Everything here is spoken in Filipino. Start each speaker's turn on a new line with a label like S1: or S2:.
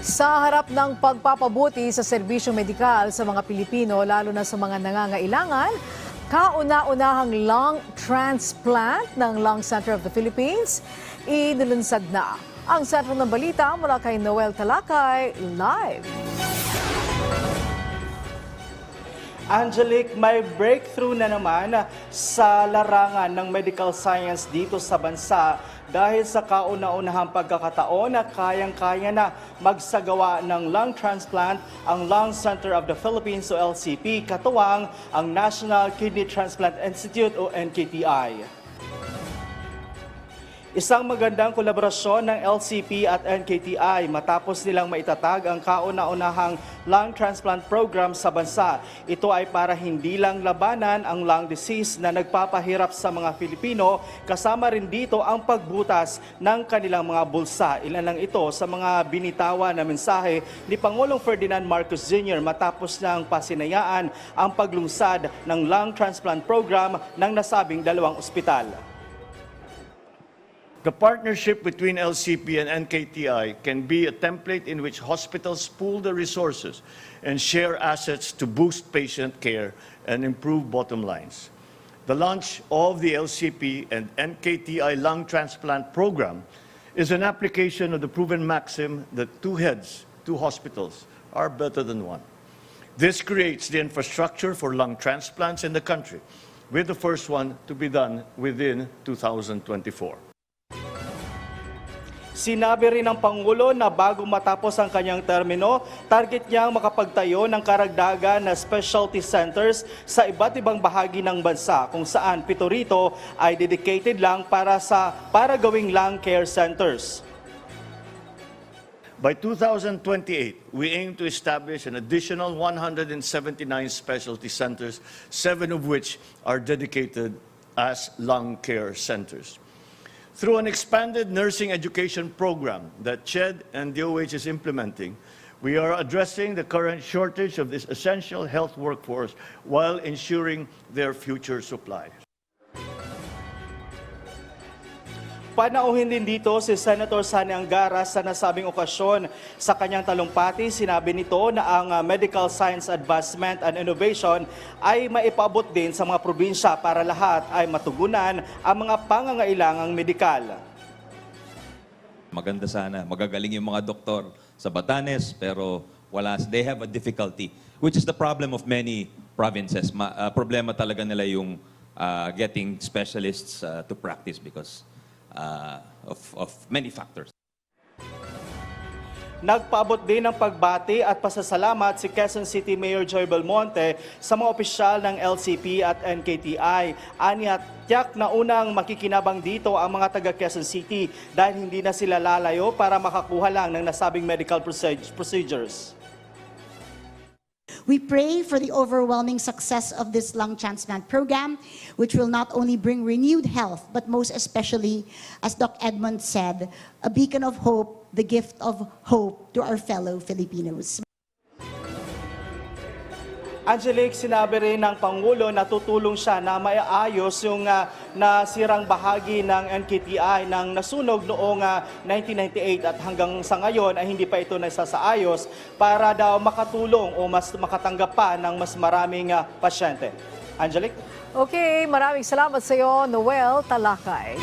S1: Sa harap ng pagpapabuti sa serbisyong medikal sa mga Pilipino, lalo na sa mga nangangailangan, kauna-unahang lung transplant ng Lung Center of the Philippines, inulunsad na. Ang sentro ng balita mula kay Noel Talakay, live.
S2: Angelique, may breakthrough na naman sa larangan ng medical science dito sa bansa dahil sa kauna-unahang pagkakataon na kayang-kaya na magsagawa ng lung transplant ang Lung Center of the Philippines o LCP, katuwang ang National Kidney Transplant Institute o NKTI. Isang magandang kolaborasyon ng LCP at NKTI matapos nilang maitatag ang kauna-unahang lung transplant program sa bansa. Ito ay para hindi lang labanan ang lung disease na nagpapahirap sa mga Pilipino, kasama rin dito ang pagbutas ng kanilang mga bulsa. Ilan lang ito sa mga binitawan na mensahe ni Pangulong Ferdinand Marcos Jr. matapos niyang pasinayaan ang paglungsad ng lung transplant program ng nasabing dalawang ospital.
S3: The partnership between LCP and NKTI can be a template in which hospitals pool their resources and share assets to boost patient care and improve bottom lines. The launch of the LCP and NKTI lung transplant program is an application of the proven maxim that two heads, two hospitals, are better than one. This creates the infrastructure for lung transplants in the country, with the first one to be done within 2024.
S2: Sinabi rin ng Pangulo na bago matapos ang kanyang termino, target niyang makapagtayo ng karagdagan na specialty centers sa iba't ibang bahagi ng bansa, kung saan 7 rito ay dedicated lang para gawing lung care centers.
S3: By 2028, we aim to establish an additional 179 specialty centers, 7 of which are dedicated as lung care centers. Through an expanded nursing education program that CHED and DOH is implementing, we are addressing the current shortage of this essential health workforce while ensuring their future supply.
S2: Panauhin din dito si Senator Sani Angara sa nasabing okasyon. Sa kanyang talumpati, sinabi nito na ang medical science advancement and innovation ay maipaabot din sa mga probinsya para lahat ay matugunan ang mga pangangailangang medikal.
S4: Maganda sana, magagaling yung mga doktor sa Batanes, pero they have a difficulty, which is the problem of many provinces. Problema talaga nila yung getting specialists to practice because of many factors.
S2: Nagpaabot din ng pagbati at pasasalamat si Quezon City Mayor Joy Belmonte sa mga opisyal ng LCP at NKTI. Aniya, tiyak na unang makikinabang dito ang mga taga Quezon City dahil hindi na sila lalayo para makakuha lang ng nasabing medical procedures.
S5: We pray for the overwhelming success of this lung transplant program, which will not only bring renewed health, but most especially, as Doc Edmond said, a beacon of hope, the gift of hope to our fellow Filipinos.
S2: Angelique, sinabi rin ng Pangulo na tutulong siya na maiayos yung nasirang bahagi ng NKTI nang nasunog noong 1998 at hanggang sa ngayon ay hindi pa ito nasasaayos para daw makatulong o mas makatanggap pa ng mas maraming pasyente. Angelique?
S1: Okay, maraming salamat sa iyo, Noel Talakay.